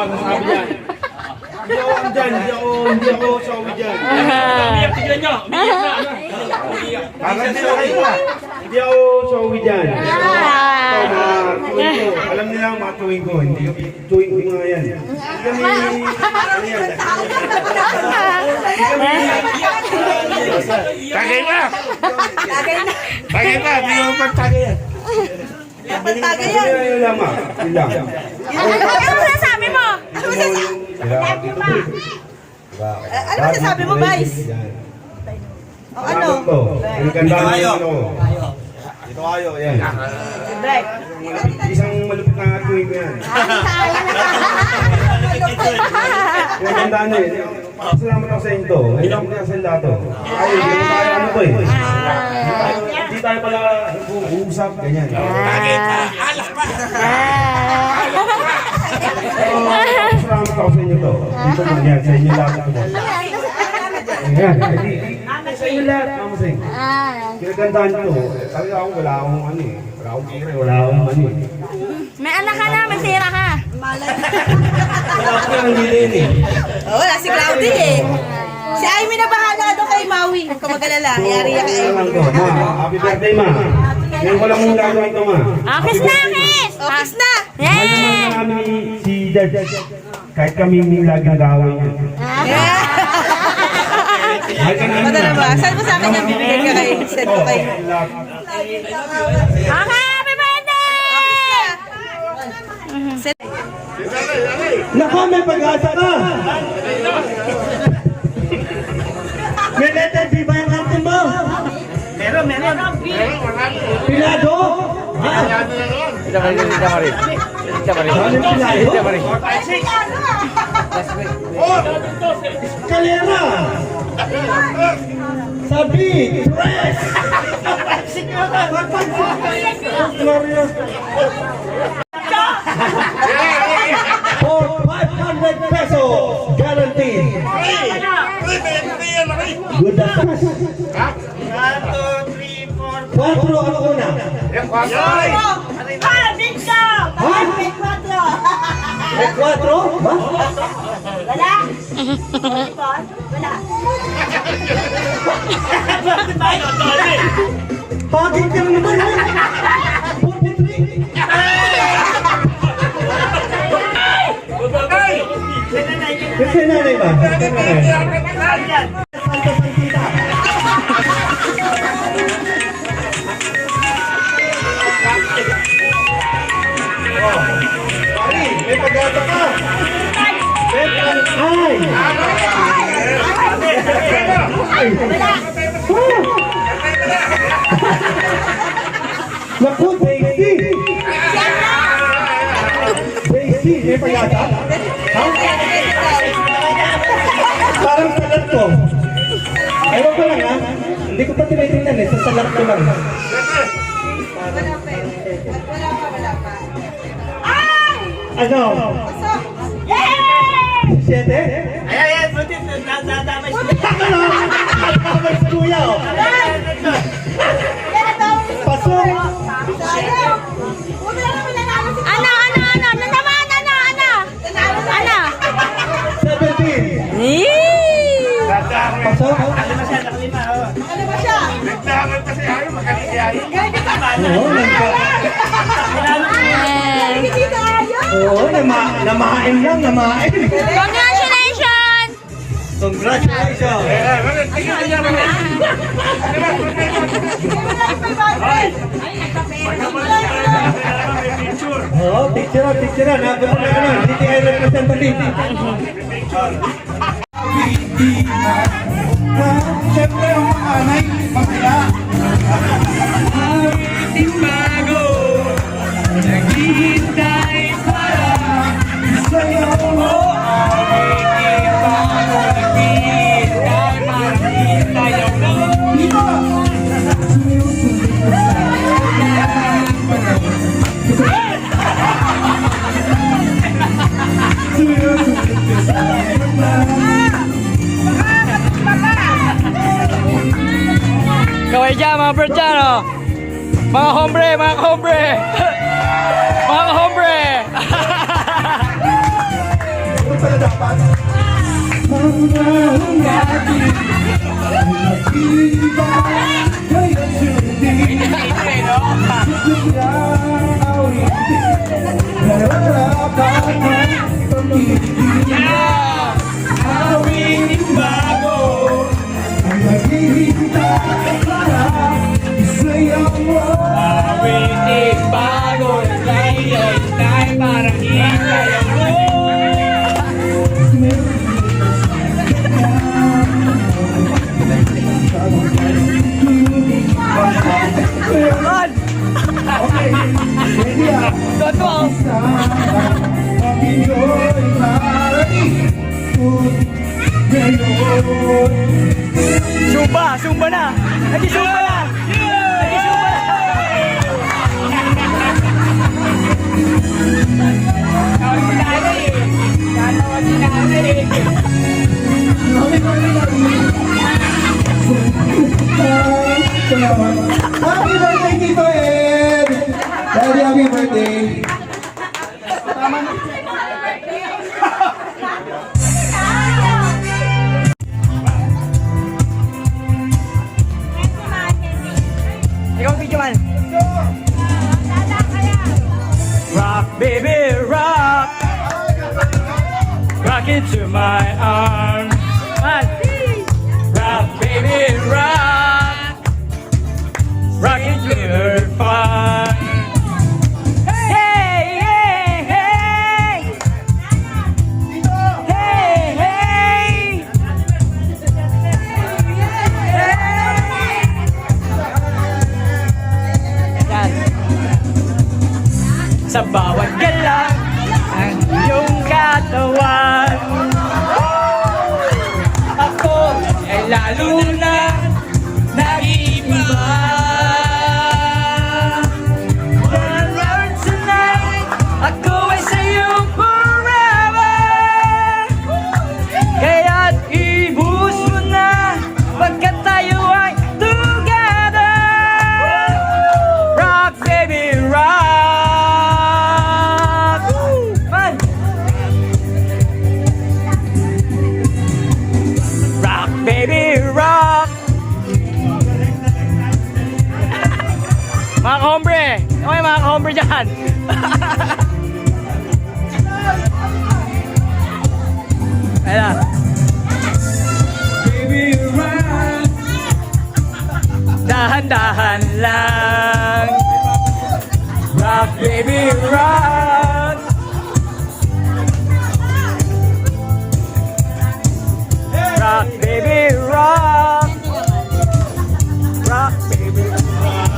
masasabi yan. Hindi ako andyan, hindi ako sawi dyan. Umiyak, tignan nyo. Umiyak na. Hindi ako sawi dyan. Ito, mga tuwing ko. Alam nila ang mga tuwing ko. Hindi tuwing ko nga yan. Kami, ano yan? Tagay na! Tagay na! Hindi mo pagtagay yan. Pagtagay yan. Yun lang, ma. Yun lang. Ano masasabi mo? Ano masasabi mo, Vice? O ano? Ito kayo, yan. Black. Isang malupit na tuwing ko yan. Yung ganda na eh. Salamat ako sa inyo. Ngayon ako nasa lato. Ay, hindi tayo ano to eh. Hindi tayo pala uusap, ganyan. Tagay pa! Alak pa! Salamat ako sa inyo to. Dito man yan, sa inyo lahat ako. Ayan, sa inyo lahat, Mama Sing. Kinagandaan nyo. Sabi ako, wala akong ano eh. Wala akong kira, wala akong ano eh. May anak ka na, may tira ka. Wala ako yung nilin eh. Wala si Cloudy eh. Si Amy na bahala doon kay Maui. Huwag ka mag-alala. Yari ka kay Amy. Happy birthday, ma. Ngayon ko lang mong gagawin ito, ma. Kiss na, kiss! Office na! Mahal naman namin si Dad. Kahit kami laging gawin yan. Madala ba? Saan mo sa akin yung bibigyan ka kay? Send ko kay. Okay, happy birthday! Nako, may pag-asa ka! May letter B ba yung kantin mo? Meron. Pilado? Ha? Anong pilado? Kalera! Sabi! Tres! Glorious! For 500 pesos guaranteed. Good as Quatro ang una. May quatro? Ba? Wala? Pagin ka na naman ha? 43? Kasi nanay ba? May pag-asa ka! Naku, Daisy! Daisy, may pag-asa? Ha? Parang salat ko. Ewan ko lang ha? Hindi ko pa tinitingnan eh, sa salat ko lang. Ano? Siyete? Ayan, butit. Nadamay siya. Ano? Nadamay si Kuya oh. Pasok! Ano? Ano? 17! Pasok? Nakalima. Nagdagan kasi ayaw, makaliyayin. Oo, namain lang, namain. Congratulations! Congratulations! Tingnan niya naman. Oo, picture na. Nabot na naman. DTI representative. Siyempre, ang anay, masaya. Bago, naghihintay para sa'yo. Kaway dyan, mga bro dyan, oh. Mga hombre, mga hombre. Mga hombre. Happy birthday, Tito Ed! Daddy, happy birthday! Ikaw video man. Rock, baby, rock. Rock into my arms. Rock, baby, rock. Rock into your fun. Hey, hey, hey. Hey, hey. Yan. Sa bawat galaw ang iyong katawan, ako ay lalo na nag-iiba. Around tonight, ako ay sa'yo forever. Kaya't ibuhos mo na pagkat tayo ay together. Rock, baby, rock. Man. Rock, baby, rock. Mga hombre, okay mga hombre dyan. Ayan na. Baby, rock. Dahan-dahan lang. Rock, baby, rock. Rock, baby, rock. Rock, baby, rock.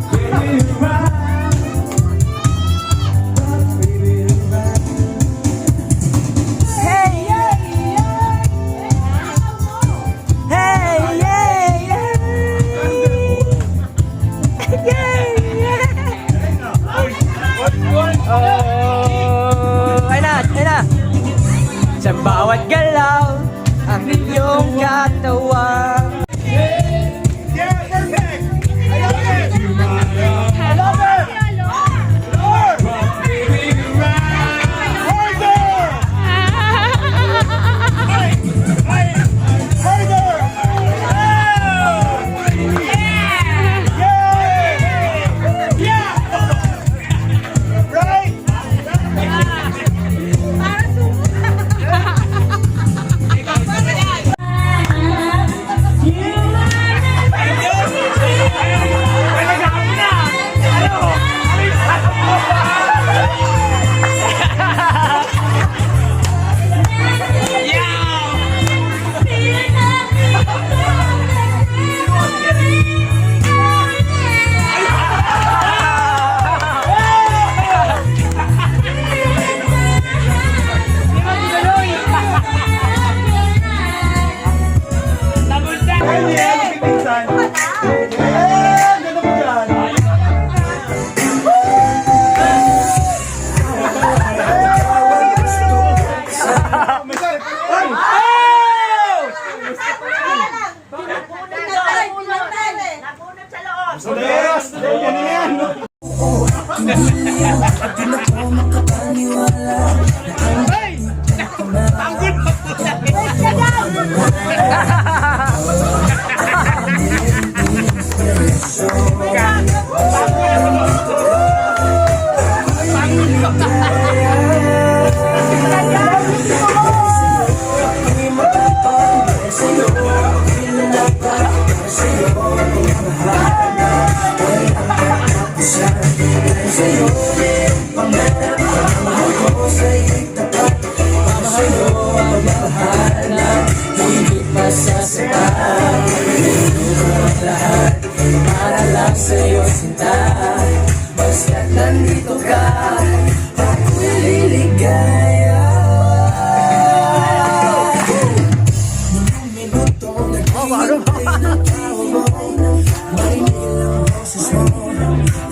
Baby, rock. Rock, baby, rock. Hey, yeah, yeah. Hey, yeah, yeah. Oh, ay na. Sa bawat galaw ang iyong katawan.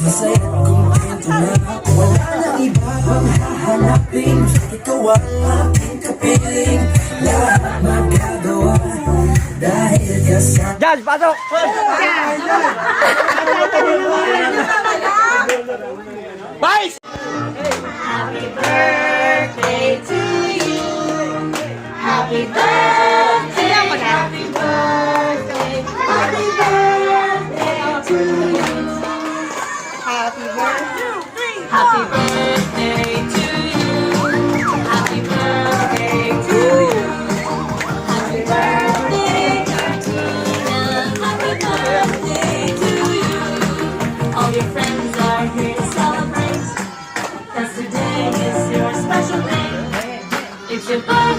Masaya kong kwento na pasok! Vice! Happy birthday to you. Happy birthday. Happy birthday. Happy birthday to you. Happy birthday. Happy birthday to you. Happy birthday to you. Happy birthday, Martina. Happy birthday to you. All your friends are here to celebrate. 'Cause today is your special day. It's your birthday.